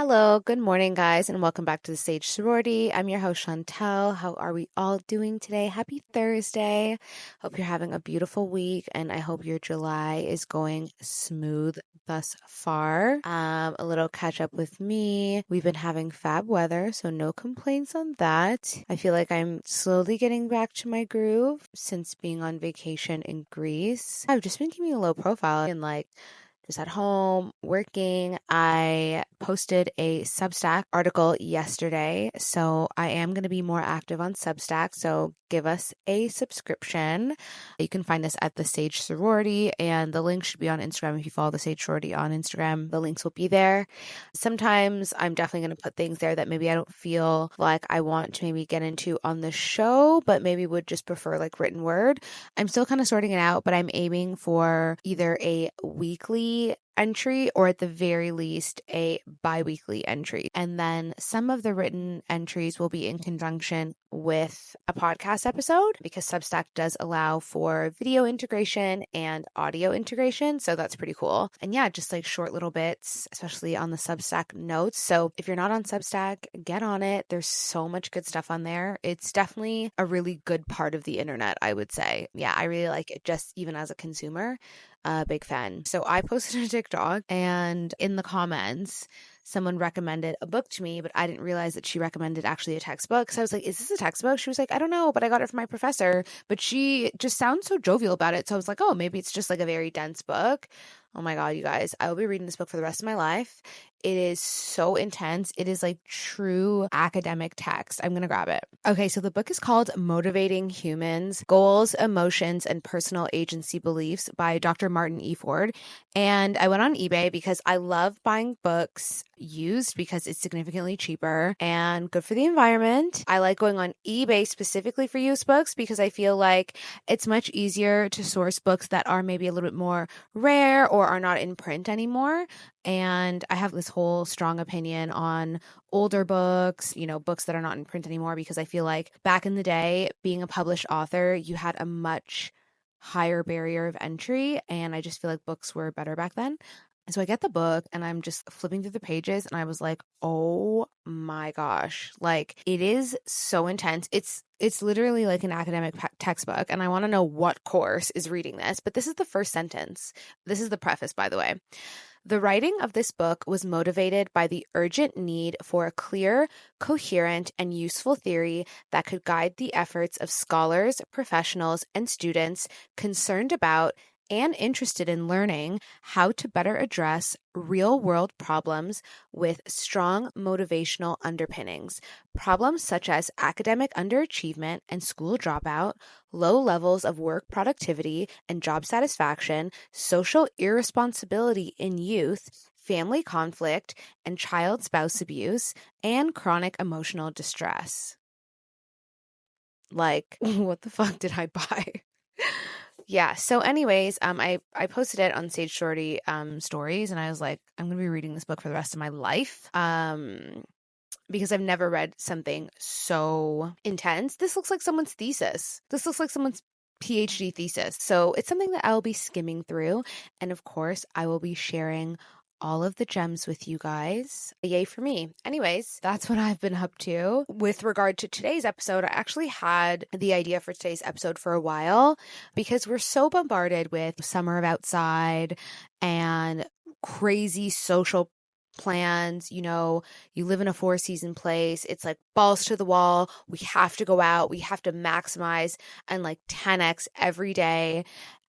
Hello, good morning, guys, and welcome back to the Sage Sorority. I'm your host, Shantel. How are we all doing today? Happy Thursday. Hope you're having a beautiful week, and I hope your July is going smooth thus far. A little catch up with me. We've been having fab weather, so no complaints on that. I feel like I'm slowly getting back to my groove since being on vacation in Greece. I've just been keeping a low profile and just at home working. I posted a Substack article yesterday, so I am going to be more active on Substack. So give us a subscription. You can find us at the Sage Sorority, and the link should be on Instagram. If you follow the Sage Sorority on Instagram, the links will be there. Sometimes I'm definitely going to put things there that maybe I don't feel like I want to maybe get into on the show, but maybe would just prefer like written word. I'm still kind of sorting it out, but I'm aiming for either a weekly entry or at the very least a bi-weekly entry. And then some of the written entries will be in conjunction with a podcast episode because Substack does allow for video integration and audio integration. So that's pretty cool. And yeah, just like short little bits, especially on the Substack notes. So if you're not on Substack, get on it. There's so much good stuff on there. It's definitely a really good part of the internet, I would say. Yeah, I really like it just even as a consumer. Big fan. So I posted a TikTok and in the comments, someone recommended a book to me, but I didn't realize that she recommended actually a textbook. So I was like, is this a textbook? She was like, I don't know, but I got it from my professor. But she just sounds so jovial about it. So I was like, oh, maybe it's just like a very dense book. Oh my God, you guys, I will be reading this book for the rest of my life. It is so intense. It is like true academic text. I'm going to grab it. Okay, so the book is called Motivating Humans, Goals, Emotions, and Personal Agency Beliefs by Dr. Martin E. Ford. And I went on eBay because I love buying books used because it's significantly cheaper and good for the environment. I like going on eBay specifically for used books because I feel like it's much easier to source books that are maybe a little bit more rare or are not in print anymore. And I have this whole strong opinion on older books, books that are not in print anymore, because I feel like back in the day, being a published author, you had a much higher barrier of entry. And I just feel like books were better back then. And so I get the book and I'm just flipping through the pages and I was like, oh my gosh, like it is so intense. It's literally like an academic textbook. And I want to know what course is reading this, but this is the first sentence. This is the preface, by the way. The writing of this book was motivated by the urgent need for a clear, coherent, and useful theory that could guide the efforts of scholars, professionals, and students concerned about and interested in learning how to better address real-world problems with strong motivational underpinnings. Problems such as academic underachievement and school dropout, low levels of work productivity and job satisfaction, social irresponsibility in youth, family conflict and child spouse abuse, and chronic emotional distress. Like, what the fuck did I buy? Yeah. So anyways, I posted it on Sage Shorty stories and I was like, I'm gonna be reading this book for the rest of my life. Because I've never read something so intense. This looks like someone's thesis. This looks like someone's PhD thesis. So it's something that I'll be skimming through. And of course, I will be sharing all of the gems with you guys. Yay for me. Anyways, that's what I've been up to. With regard to today's episode, I actually had the idea for today's episode for a while because we're so bombarded with summer of outside and crazy social plans. You live in a 4-season place. It's like balls to the wall. We have to go out. We have to maximize and like 10x every day.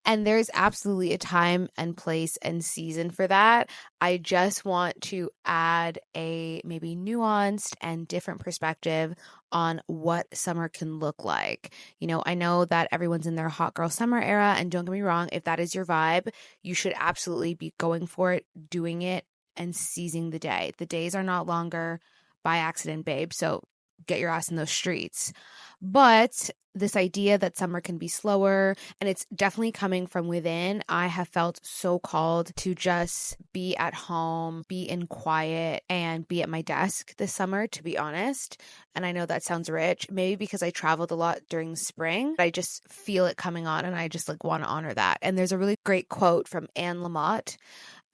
And there's absolutely a time and place and season for that. I just want to add a maybe nuanced and different perspective on what summer can look like. I know that everyone's in their hot girl summer era, and don't get me wrong, if that is your vibe, you should absolutely be going for it, doing it, and seizing the day. The days are not longer by accident, babe. So get your ass in those streets. But this idea that summer can be slower, and it's definitely coming from within. I have felt so called to just be at home, be in quiet, and be at my desk this summer, to be honest. And I know that sounds rich, maybe because I traveled a lot during spring. I just feel it coming on and I just want to honor that. And there's a really great quote from Lamott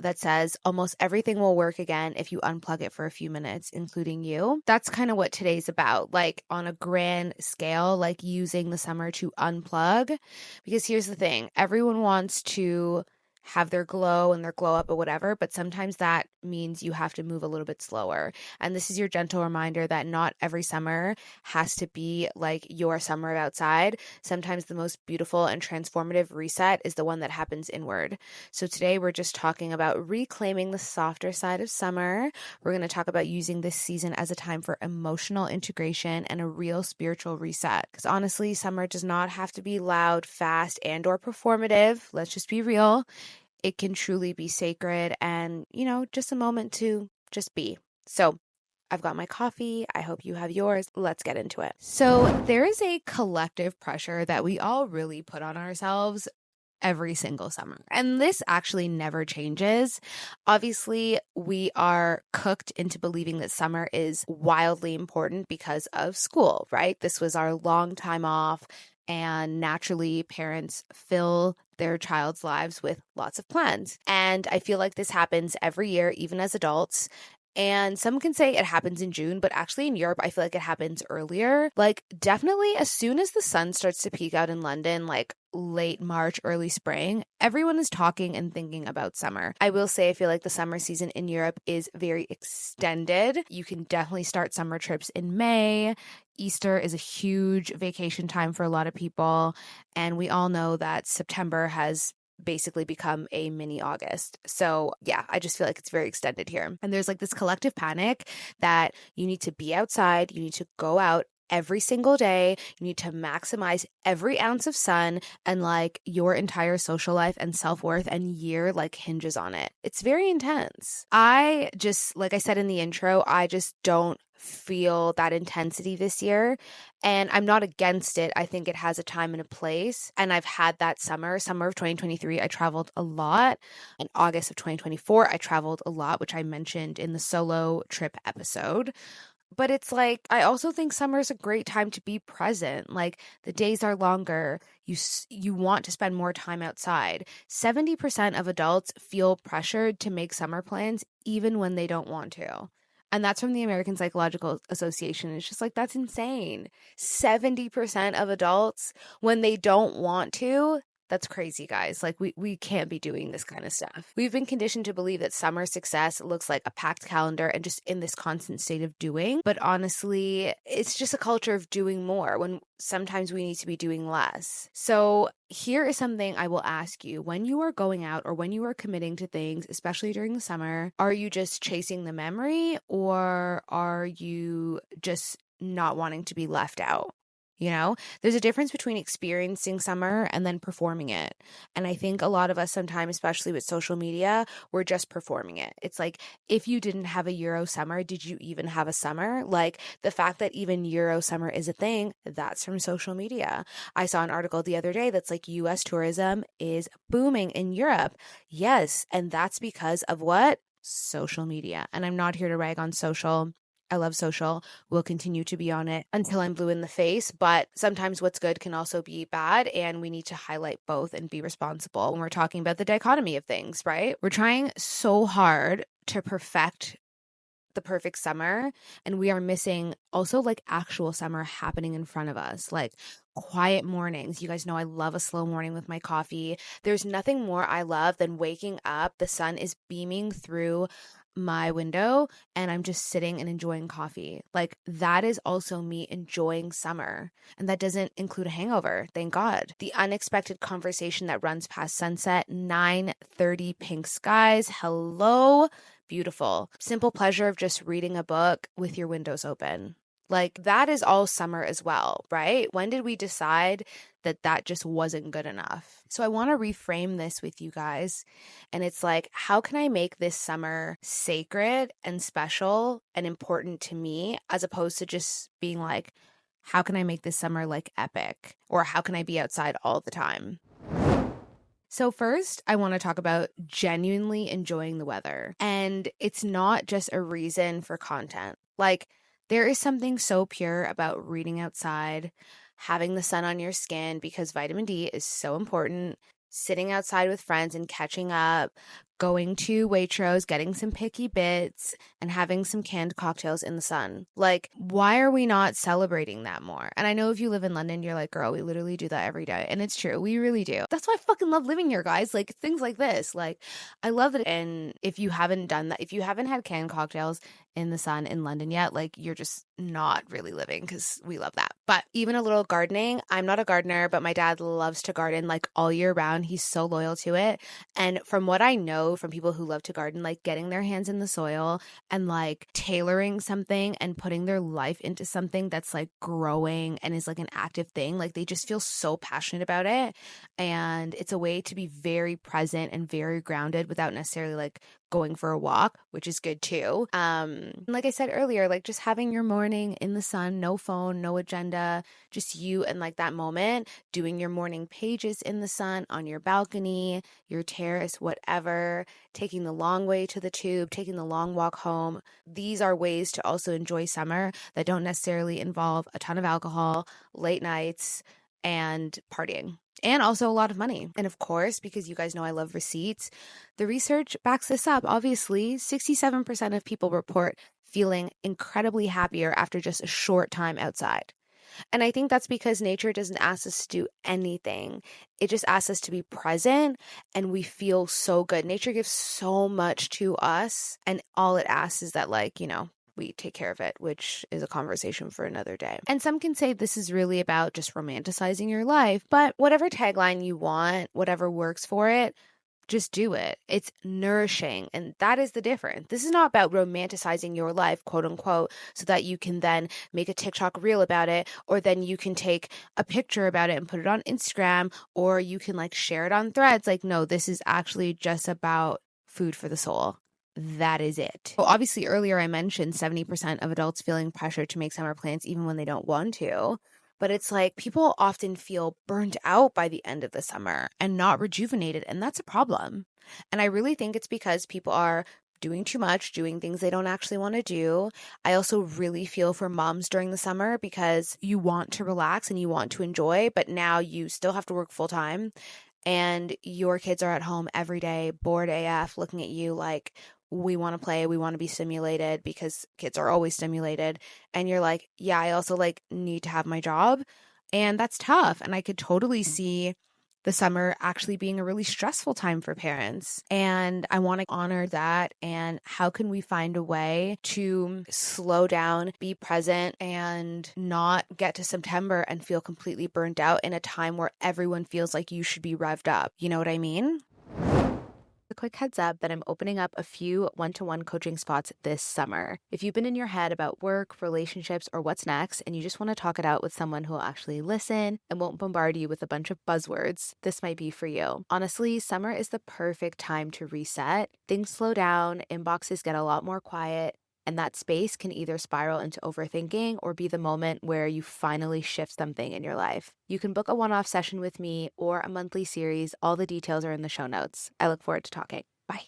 that says almost everything will work again if you unplug it for a few minutes, including you. That's kind of what today's about, like on a grand scale, like using the summer to unplug. Because here's the thing, everyone wants to have their glow and their glow up or whatever, but sometimes that means you have to move a little bit slower. And this is your gentle reminder that not every summer has to be like your summer outside. Sometimes the most beautiful and transformative reset is the one that happens inward. So today we're just talking about reclaiming the softer side of summer. We're going to talk about using this season as a time for emotional integration and a real spiritual reset. Because honestly, summer does not have to be loud, fast, and or performative. Let's just be real. It can truly be sacred and, just a moment to just be. So I've got my coffee. I hope you have yours. Let's get into it. So there is a collective pressure that we all really put on ourselves every single summer. And this actually never changes. Obviously, we are cooked into believing that summer is wildly important because of school, right? This was our long time off. And naturally, parents fill their child's lives with lots of plans. And I feel like this happens every year, even as adults. And some can say it happens in June, but actually in Europe, I feel like it happens earlier. Like, definitely as soon as the sun starts to peek out in London, like late March, early spring, everyone is talking and thinking about summer. I will say, I feel like the summer season in Europe is very extended. You can definitely start summer trips in May. Easter is a huge vacation time for a lot of people. And we all know that September has basically become a mini August. So yeah, I just feel like it's very extended here. And there's like this collective panic that you need to be outside, you need to go out every single day, you need to maximize every ounce of sun, and like your entire social life and self-worth and year like hinges on it. It's very intense. I just, like I said in the intro, I just don't feel that intensity this year. And I'm not against it. I think it has a time and a place. And I've had that summer of 2023, I traveled a lot. In August of 2024, I traveled a lot, which I mentioned in the solo trip episode. But it's like, I also think summer is a great time to be present. Like the days are longer. You want to spend more time outside. 70% of adults feel pressured to make summer plans even when they don't want to. And that's from the American Psychological Association. It's just like, that's insane. 70% of adults, when they don't want to, that's crazy, guys. Like, we can't be doing this kind of stuff. We've been conditioned to believe that summer success looks like a packed calendar and just in this constant state of doing. But honestly, it's just a culture of doing more when sometimes we need to be doing less. So here is something I will ask you. When you are going out or when you are committing to things, especially during the summer, are you just chasing the memory or are you just not wanting to be left out? There's a difference between experiencing summer and then performing it. And I think a lot of us sometimes, especially with social media, we're just performing it. It's like, if you didn't have a Euro summer, did you even have a summer? Like the fact that even Euro summer is a thing, that's from social media. I saw an article the other day that's like US tourism is booming in Europe. Yes. And that's because of what? Social media. And I'm not here to rag on social. I love social. Will continue to be on it until I'm blue in the face. But sometimes what's good can also be bad. And we need to highlight both and be responsible when we're talking about the dichotomy of things, right? We're trying so hard to perfect the perfect summer, and we are missing also like actual summer happening in front of us, like quiet mornings. You guys know I love a slow morning with my coffee. There's nothing more I love than waking up, the sun is beaming through my window and I'm just sitting and enjoying coffee. Like that is also me enjoying summer. And that doesn't include a hangover, thank God. The unexpected conversation that runs past sunset, 9:30 pink skies. Hello, beautiful. Simple pleasure of just reading a book with your windows open. Like that is all summer as well, right? When did we decide that that just wasn't good enough? So I want to reframe this with you guys. And it's like, how can I make this summer sacred and special and important to me, as opposed to just being like, how can I make this summer like epic? Or how can I be outside all the time? So first, I want to talk about genuinely enjoying the weather. And it's not just a reason for content. Like, there is something so pure about reading outside, having the sun on your skin because vitamin D is so important, sitting outside with friends and catching up, going to Waitrose, getting some picky bits, and having some canned cocktails in the sun. Like, why are we not celebrating that more? And I know if you live in London, you're like, girl, we literally do that every day. And it's true. We really do. That's why I fucking love living here, guys. Like, things like this. Like, I love it. And if you haven't done that, if you haven't had canned cocktails in the sun in London yet, like, you're just not really living, because we love that. But even a little gardening, I'm not a gardener, but my dad loves to garden like all year round. He's so loyal to it. And from what I know from people who love to garden, like getting their hands in the soil and like tailoring something and putting their life into something that's like growing and is like an active thing, like they just feel so passionate about it. And it's a way to be very present and very grounded without necessarily like going for a walk, which is good too. Like I said earlier, like just having your morning in the sun, no phone, no agenda, just you and like that moment, doing your morning pages in the sun on your balcony, your terrace, whatever, taking the long way to the tube, taking the long walk home. These are ways to also enjoy summer that don't necessarily involve a ton of alcohol, late nights, and partying. And also a lot of money. And of course, because you guys know I love receipts, the research backs this up. Obviously, 67% of people report feeling incredibly happier after just a short time outside. And I think that's because nature doesn't ask us to do anything. It just asks us to be present, and we feel so good. Nature gives so much to us, and all it asks is that, like, we take care of it, which is a conversation for another day. And some can say this is really about just romanticizing your life, but whatever tagline you want, whatever works for it, just do it. It's nourishing. And that is the difference. This is not about romanticizing your life, quote unquote, so that you can then make a TikTok reel about it, or then you can take a picture about it and put it on Instagram, or you can like share it on Threads. Like, no, this is actually just about food for the soul. That is it. So obviously, earlier I mentioned 70% of adults feeling pressure to make summer plans even when they don't want to. But it's like people often feel burnt out by the end of the summer and not rejuvenated. And that's a problem. And I really think it's because people are doing too much, doing things they don't actually want to do. I also really feel for moms during the summer, because you want to relax and you want to enjoy, but now you still have to work full time and your kids are at home every day, bored AF, looking at you like, we want to play, we want to be stimulated, because kids are always stimulated. And you're like, yeah, I also like need to have my job. And that's tough. And I could totally see the summer actually being a really stressful time for parents. And I want to honor that. And how can we find a way to slow down, be present, and not get to September and feel completely burnt out in a time where everyone feels like you should be revved up? You know what I mean? A quick heads up that I'm opening up a few one-to-one coaching spots this summer. If you've been in your head about work, relationships, or what's next, and you just want to talk it out with someone who will actually listen and won't bombard you with a bunch of buzzwords, this might be for you. Honestly, summer is the perfect time to reset. Things slow down, inboxes get a lot more quiet, and that space can either spiral into overthinking or be the moment where you finally shift something in your life. You can book a one-off session with me or a monthly series. All the details are in the show notes. I look forward to talking. Bye.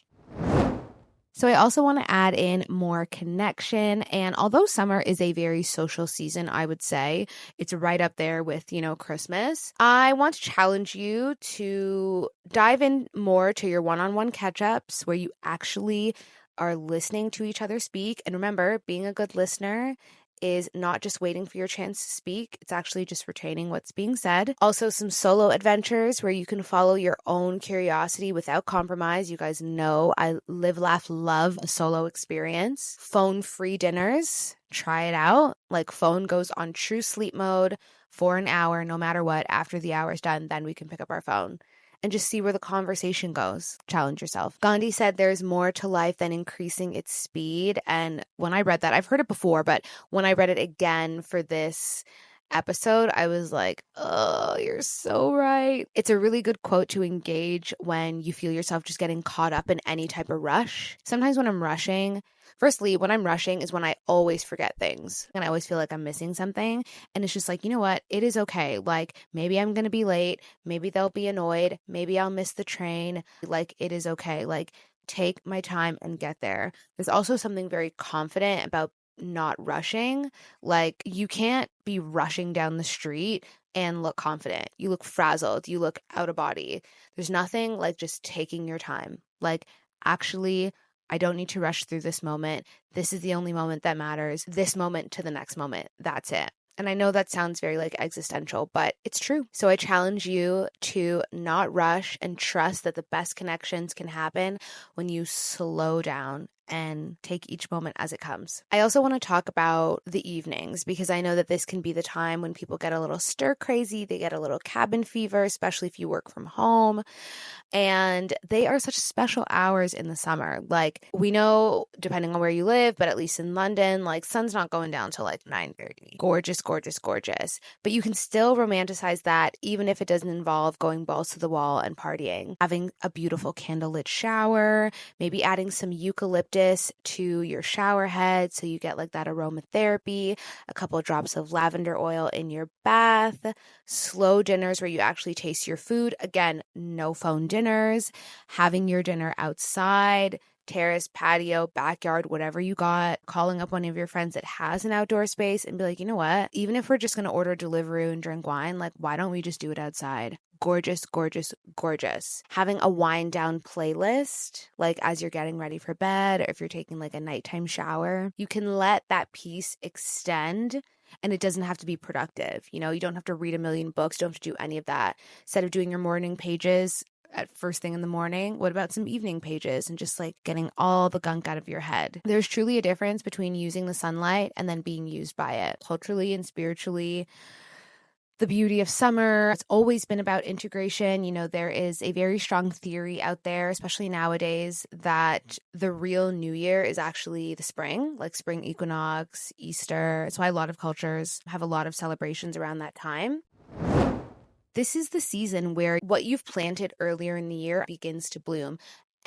So I also want to add in more connection. And although summer is a very social season, I would say it's right up there with, Christmas. I want to challenge you to dive in more to your one-on-one catch-ups where you actually are listening to each other speak. And remember, being a good listener is not just waiting for your chance to speak, it's actually just retaining what's being said. Also, some solo adventures where you can follow your own curiosity without compromise. You guys know I live, laugh, love a solo experience. Phone-free dinners, try it out. Like, phone goes on true sleep mode for an hour, no matter what. After the hour's done, then we can pick up our phone and just see where the conversation goes. Challenge yourself. Gandhi said there's more to life than increasing its speed. And when I read that, I've heard it before, but when I read it again for this episode, I was like, oh, you're so right. It's a really good quote to engage when you feel yourself just getting caught up in any type of rush. Sometimes when I'm rushing, firstly, when I'm rushing is when I always forget things and I always feel like I'm missing something. And it's just like, you know what? It is okay. Like, maybe I'm going to be late. Maybe they'll be annoyed. Maybe I'll miss the train. Like, it is okay. Like, take my time and get there. There's also something very confident about not rushing. Like, you can't be rushing down the street and look confident. You look frazzled. You look out of body. There's nothing like just taking your time. Like, actually, I don't need to rush through this moment. This is the only moment that matters. This moment to the next moment. That's it. And I know that sounds very like existential, but it's true. So I challenge you to not rush and trust that the best connections can happen when you slow down and take each moment as it comes. I also want to talk about the evenings because I know that this can be the time when people get a little stir crazy, they get a little cabin fever, especially if you work from home. And they are such special hours in the summer. Like we know, depending on where you live, but at least in London, like sun's not going down till like 9:30. Gorgeous, gorgeous, gorgeous. But you can still romanticize that even if it doesn't involve going balls to the wall and partying. Having a beautiful candlelit shower, maybe adding some eucalyptus to your shower head so you get like that aromatherapy, a couple of drops of lavender oil in your bath, slow dinners where you actually taste your food. Again, no phone dinners, having your dinner outside, terrace, patio, backyard, whatever you got, calling up one of your friends that has an outdoor space and be like, you know what? Even if we're just going to order delivery and drink wine, like, why don't we just do it outside? Gorgeous, gorgeous, gorgeous. Having a wind down playlist, like as you're getting ready for bed, or if you're taking like a nighttime shower, you can let that piece extend. And it doesn't have to be productive. You know, you don't have to read a million books. Don't have to do any of that. Instead of doing your morning pages at first thing in the morning, what about some evening pages and just like getting all the gunk out of your head? There's truly a difference between using the sunlight and then being used by it. Culturally and spiritually, the beauty of summer. It's always been about integration. You know, there is a very strong theory out there, especially nowadays, that the real new year is actually the spring, like spring equinox, Easter. That's why a lot of cultures have a lot of celebrations around that time. This is the season where what you've planted earlier in the year begins to bloom.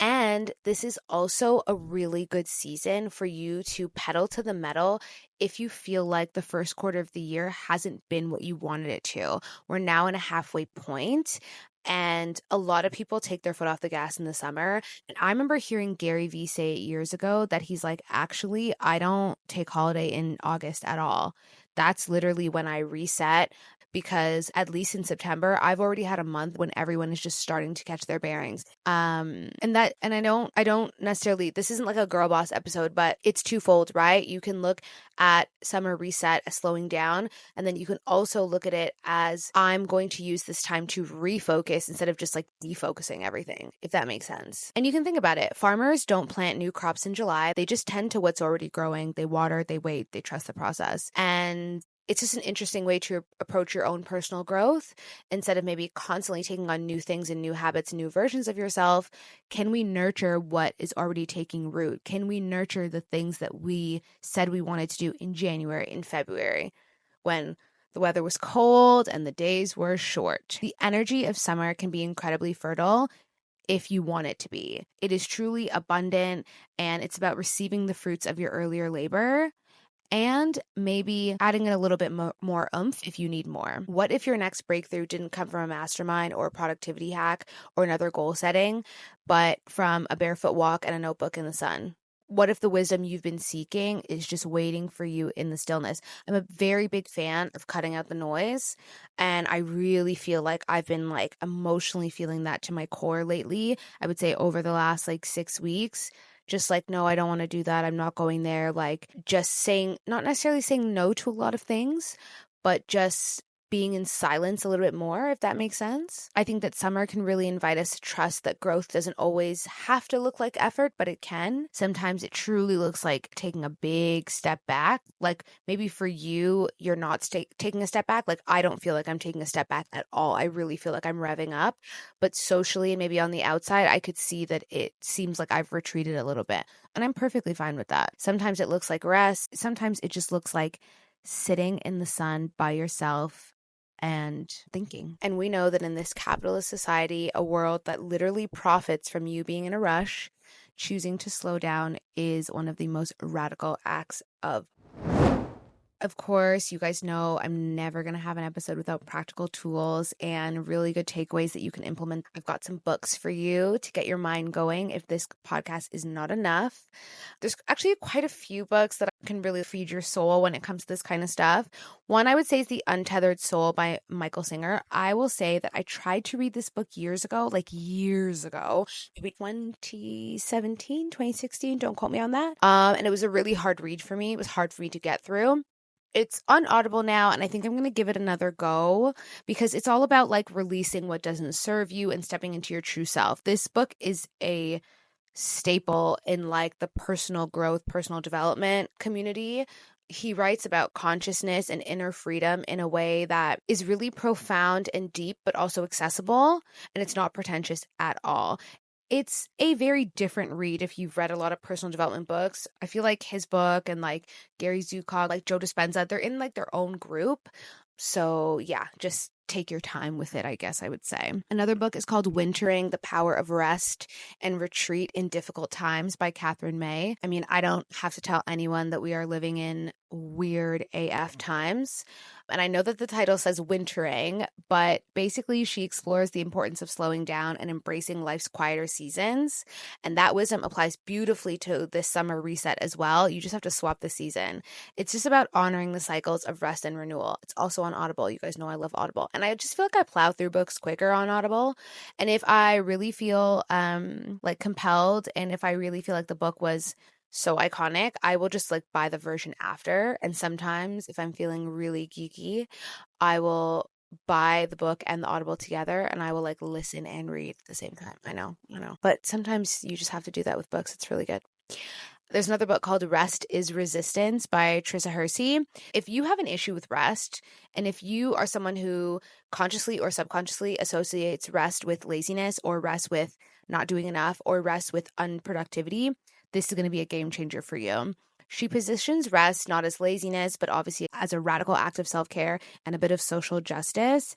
And this is also a really good season for you to pedal to the metal if you feel like the first quarter of the year hasn't been what you wanted it to. We're now in a halfway point, and a lot of people take their foot off the gas in the summer. And I remember hearing Gary Vee say years ago that he's like, actually, I don't take holiday in August at all. That's literally when I reset, because at least in September, I've already had a month when everyone is just starting to catch their bearings. And I don't necessarily, this isn't like a girl boss episode, but it's twofold, right? You can look at summer reset as slowing down, and then you can also look at it as I'm going to use this time to refocus instead of just like defocusing everything, if that makes sense. And you can think about it. Farmers don't plant new crops in July. They just tend to what's already growing. They water, they wait, they trust the process. And it's just an interesting way to approach your own personal growth instead of maybe constantly taking on new things and new habits, new versions of yourself. Can we nurture what is already taking root? Can we nurture the things that we said we wanted to do in January, in February, when the weather was cold and the days were short? The energy of summer can be incredibly fertile if you want it to be. It is truly abundant, and it's about receiving the fruits of your earlier labor and maybe adding in a little bit more oomph if you need more. What if your next breakthrough didn't come from a mastermind or a productivity hack or another goal setting, but from a barefoot walk and a notebook in the sun? What if the wisdom you've been seeking is just waiting for you in the stillness? I'm a very big fan of cutting out the noise, and I really feel like I've been like emotionally feeling that to my core lately. I would say over the last like 6 weeks, just like, no, I don't want to do that. I'm not going there. Like just saying, not necessarily saying no to a lot of things, but just being in silence a little bit more, if that makes sense. I think that summer can really invite us to trust that growth doesn't always have to look like effort, but it can. Sometimes it truly looks like taking a big step back. Like maybe for you, you're not taking a step back. Like I don't feel like I'm taking a step back at all. I really feel like I'm revving up. But socially and maybe on the outside, I could see that it seems like I've retreated a little bit. And I'm perfectly fine with that. Sometimes it looks like rest. Sometimes it just looks like sitting in the sun by yourself and thinking. And we know that in this capitalist society, a world that literally profits from you being in a rush, choosing to slow down is one of the most radical acts of Of course, you guys know I'm never going to have an episode without practical tools and really good takeaways that you can implement. I've got some books for you to get your mind going if this podcast is not enough. There's actually quite a few books that can really feed your soul when it comes to this kind of stuff. One I would say is The Untethered Soul by Michael Singer. I will say that I tried to read this book years ago, maybe 2017, 2016. Don't quote me on that. And it was a really hard read for me. It was hard for me to get through. It's on Audible now, and I think I'm going to give it another go because it's all about like releasing what doesn't serve you and stepping into your true self. This book is a staple in like the personal growth, personal development community. He writes about consciousness and inner freedom in a way that is really profound and deep, but also accessible, and it's not pretentious at all. It's a very different read if you've read a lot of personal development books. I feel like his book and like Gary Zukav, like Joe Dispenza, they're in like their own group. So yeah, just take your time with it, I guess I would say. Another book is called Wintering: The Power of Rest and Retreat in Difficult Times by Catherine May. I mean, I don't have to tell anyone that we are living in weird AF times. And I know that the title says wintering, but basically she explores the importance of slowing down and embracing life's quieter seasons. And that wisdom applies beautifully to this summer reset as well. You just have to swap the season. It's just about honoring the cycles of rest and renewal. It's also on Audible. You guys know I love Audible. And I just feel like I plow through books quicker on Audible. And if I really feel like compelled, and if I really feel like the book was so iconic, I will just like buy the version after. And sometimes if I'm feeling really geeky, I will buy the book and the Audible together and I will like listen and read at the same time. I know. But sometimes you just have to do that with books. It's really good. There's another book called Rest is Resistance by Trissa Hersey. If you have an issue with rest, and if you are someone who consciously or subconsciously associates rest with laziness or rest with not doing enough or rest with unproductivity, this is going to be a game changer for you. She positions rest not as laziness, but obviously as a radical act of self-care and a bit of social justice.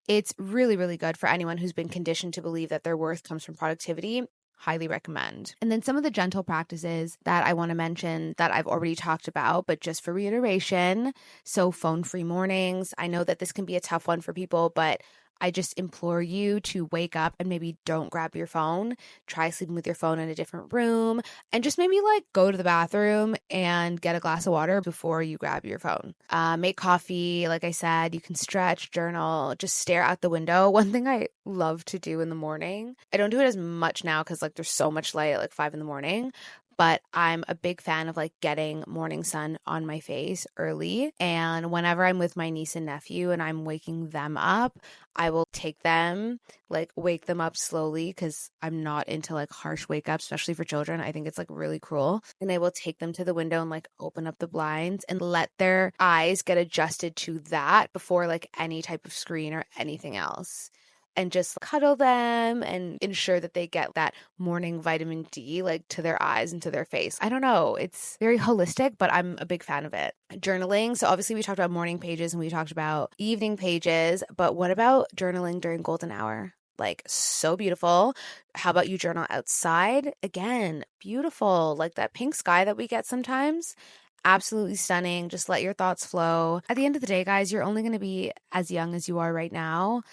It's really, really good for anyone who's been conditioned to believe that their worth comes from productivity. Highly recommend. And then some of the gentle practices that I want to mention that I've already talked about, but just for reiteration. So phone-free mornings. I know that this can be a tough one for people, but I just implore you to wake up and maybe don't grab your phone. Try sleeping with your phone in a different room and just maybe like go to the bathroom and get a glass of water before you grab your phone. Make coffee. Like I said, you can stretch, journal, just stare out the window. One thing I love to do in the morning, I don't do it as much now because like there's so much light at like 5 in the morning. But I'm a big fan of like getting morning sun on my face early. And whenever I'm with my niece and nephew and I'm waking them up, I will take them, like wake them up slowly because I'm not into like harsh wake ups, especially for children. I think it's like really cruel. And I will take them to the window and like open up the blinds and let their eyes get adjusted to that before like any type of screen or anything else. And just cuddle them and ensure that they get that morning vitamin D like to their eyes and to their face. I don't know. It's very holistic, but I'm a big fan of it. Journaling. So obviously we talked about morning pages and we talked about evening pages, but what about journaling during golden hour? Like so beautiful. How about you journal outside? Again, beautiful. Like that pink sky that we get sometimes. Absolutely stunning. Just let your thoughts flow. At the end of the day, guys, you're only going to be as young as you are right now.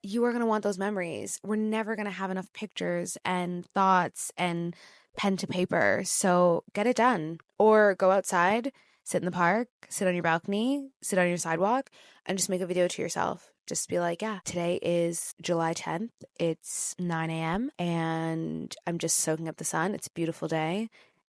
You are going to want those memories. We're never going to have enough pictures and thoughts and pen to paper. So get it done. Or go outside, sit in the park, sit on your balcony, sit on your sidewalk, and just make a video to yourself. Just be like, yeah, today is July 10th. It's 9 a.m. and I'm just soaking up the sun. It's a beautiful day.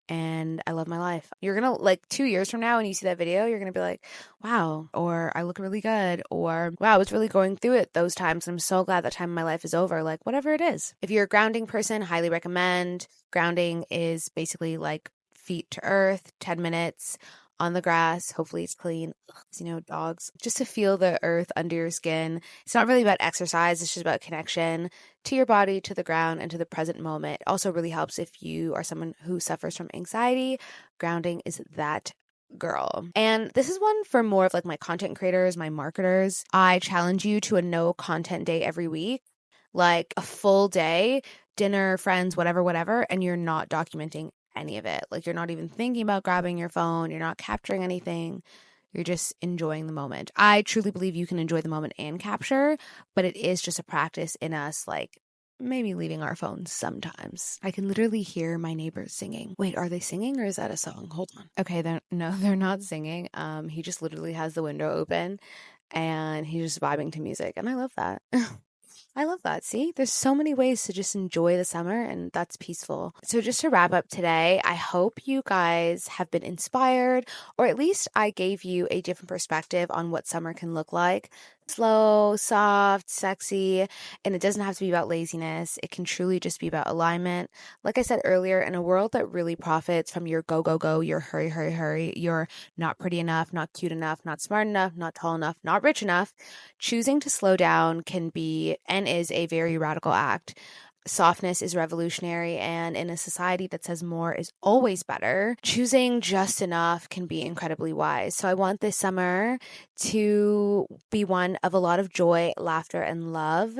And I love my life. You're going to like 2 years from now when you see that video, you're going to be like, wow, or I look really good, or wow, I was really going through it those times. I'm so glad that time in my life is over, like whatever it is. If you're a grounding person, highly recommend. Grounding is basically like feet to earth, 10 minutes on the grass. Hopefully it's clean. Dogs, just to feel the earth under your skin. It's not really about exercise. It's just about connection to your body, to the ground, and to the present moment. It also really helps if you are someone who suffers from anxiety. Grounding is that girl. And this is one for more of like my content creators, my marketers. I challenge you to a no content day every week, like a full day, dinner, friends, whatever, and you're not documenting any of it. Like you're not even thinking about grabbing your phone. You're not capturing anything. You're just enjoying the moment. I truly believe you can enjoy the moment and capture, but it is just a practice in us, like maybe leaving our phones sometimes. I can literally hear my neighbors singing. Wait, are they singing or is that a song? Hold on. Okay, they're not singing. He just literally has the window open and he's just vibing to music, and I love that. I love that. See, there's so many ways to just enjoy the summer, and that's peaceful. So, just to wrap up today, I hope you guys have been inspired, or at least I gave you a different perspective on what summer can look like. Slow, soft, sexy, and it doesn't have to be about laziness. It can truly just be about alignment. Like I said earlier, in a world that really profits from your go, go, go, your hurry, hurry, hurry, your not pretty enough, not cute enough, not smart enough, not tall enough, not rich enough, choosing to slow down can be and is a very radical act. Softness is revolutionary, and in a society that says more is always better, choosing just enough can be incredibly wise. So I want this summer to be one of a lot of joy, laughter, and love.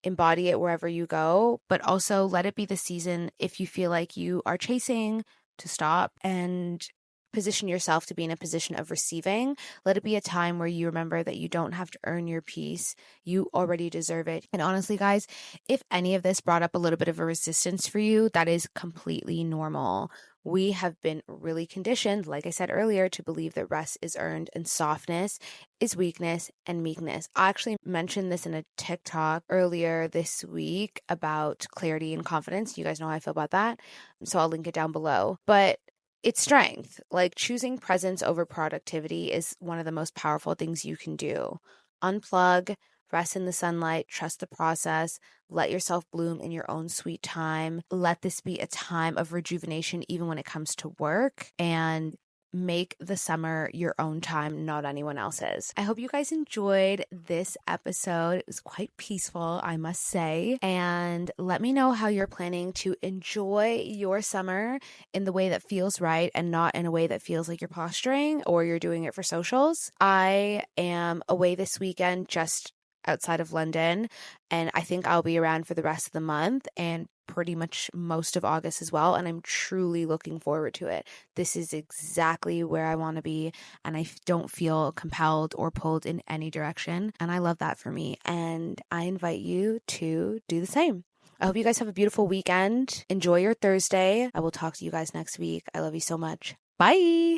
Embody it wherever you go, but also let it be the season if you feel like you are chasing to stop and position yourself to be in a position of receiving. Let it be a time where you remember that you don't have to earn your peace. You already deserve it. And honestly, guys, if any of this brought up a little bit of a resistance for you, that is completely normal. We have been really conditioned, like I said earlier, to believe that rest is earned and softness is weakness and meekness. I actually mentioned this in a TikTok earlier this week about clarity and confidence. You guys know how I feel about that. So I'll link it down below. But it's strength. Like choosing presence over productivity is one of the most powerful things you can do. Unplug, rest in the sunlight, trust the process, let yourself bloom in your own sweet time. Let this be a time of rejuvenation, even when it comes to work, and make the summer your own time, not anyone else's. I hope you guys enjoyed this episode. It was quite peaceful, I must say. And let me know how you're planning to enjoy your summer in the way that feels right and not in a way that feels like you're posturing or you're doing it for socials. I am away this weekend, just outside of London, and I think I'll be around for the rest of the month and pretty much most of August as well, and I'm truly looking forward to it. This is exactly where I want to be, and I don't feel compelled or pulled in any direction, and I love that for me, and I invite you to do the same. I hope you guys have a beautiful weekend. Enjoy your Thursday. I will talk to you guys next week. I love you so much. Bye.